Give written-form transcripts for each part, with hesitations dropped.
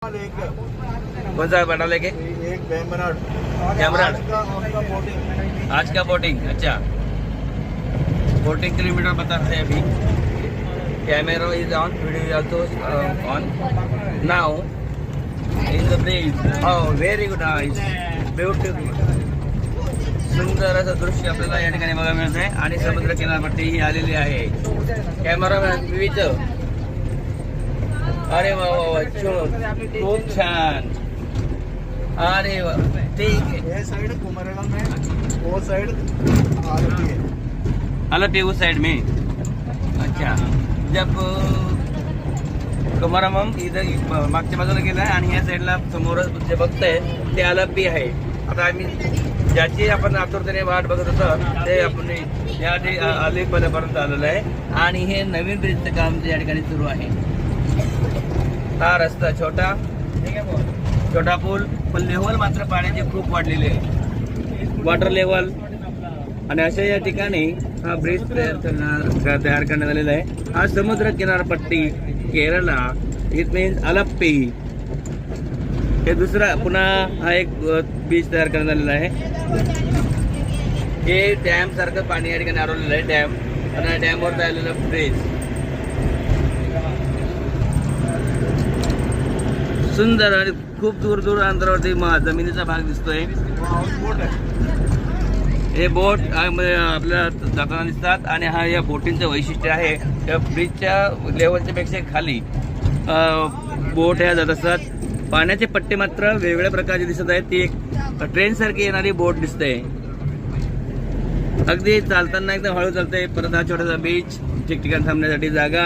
कौन सा बटा लेके? एक बेमराड कैमराड। बोटिंग। आज का बोटिंग, अच्छा 14 किलोमीटर बताते हैं अभी। Camera is on, video is also on now in the bridge. Oh very good, nice, beautiful. सुंदर असं दृश्य आपल्याला या ठिकाणी बघायला मिळत आहे आणि समुद्र किनारपट्टी ही आलेली आहे। कॅमेरामॅन विविध, अरे वा वा वा, खूप छान, अरे वा, ठीक है। ये साइड कुमरेगा में, वो साइड आरती है। अलग उस साइड में, अच्छा। जब कमरामम इथं मागच्या बाजूला गेलाय आणि या साईडला समोर जे बघताय ते अलब्बी आहे। आता आम्ही ज्याची आपण आतुरतेने वाट बघत होतो ते आपण या अलीपर्यंत आलेलं आहे आणि हे नवीन ब्रिजचं काम या ठिकाणी सुरू आहे। हा रस्ता छोटा पूल, पण लेवल मात्र पाण्याचे खूप वाढलेले आहे, वॉटर लेवल। आणि अशा या ठिकाणी हा ब्रिज तयार करण्यात आलेला आहे। हा समुद्र किनारपट्टी केरला, इट मीन्स अलप्पी। हे दुसरा पुन्हा हा एक बीच तयार करण्यात आलेला आहे। हे डॅम सारखं पाणी या ठिकाणी अडवलेलं आहे, डॅम, आणि डॅमवर तयारलेलं ब्रिज सुंदर आणि खूप दूर दूर अंतरावरती जमिनीचा भाग दिसतोय। हे बोट आपल्याला जाताना दिसतात आणि हा या बोटिंगचं वैशिष्ट्य आहे। त्या ब्रिजच्या लेवलच्या पेक्षा खाली बोट ह्या जात असतात। पाण्याचे पट्टे मात्र वेगवेगळ्या प्रकारचे दिसत आहेत। ती एक ट्रेन सारखी येणारी बोट दिसते, अगदी चालताना एकदम हळू चालते। परत हा छोटासा बीच, ठिकठिकाणी थांबण्यासाठी जागा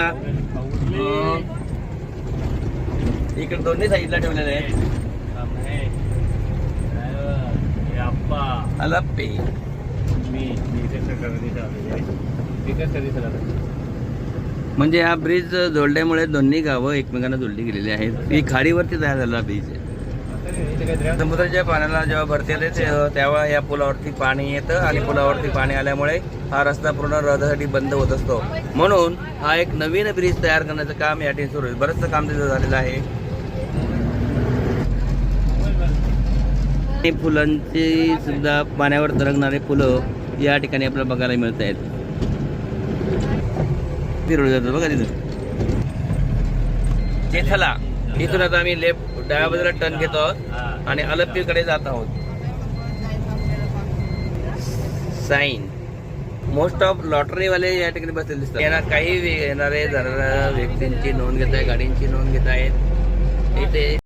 इकडे दोन्ही साईडला ठेवलेले आहे। अलप्पी म्हणजे हा ब्रिज जोडल्यामुळे दोन्ही गावं एकमेकांना जोडली गेलेली आहेत। ही खाडीवरती तयार झालेला ब्रिज आहे। समुद्राच्या पाण्याला जेव्हा भरती येते तेव्हा या पुलावरती पाणी येतं आणि पुलावरती पाणी आल्यामुळे हा रस्ता पूर्ण रहदारीसाठी बंद होत असतो। म्हणून हा एक नवीन ब्रिज तयार करण्याचं काम या ठिकाणी सुरू आहे। बरंचसं काम तिथं झालेलं आहे। फुलांची सुद्धा पाण्यावर तरंगणारे फुलं या ठिकाणी आपल्याला बघायला मिळत आहेत। फिरवलं जातं बघा तिथं चेथला। इथून आता आम्ही लेफ्ट डाव्या बाजूला टर्न घेतो आहोत आणि अलप्पीकडे जात आहोत। साईन मोस्ट ऑफ लॉटरीवाले या ठिकाणी बसलेले दिसतात। यांना काही येणारे जाणाऱ्या व्यक्तींची नोंद घेत आहे, गाडींची नोंद घेत आहेत इथे।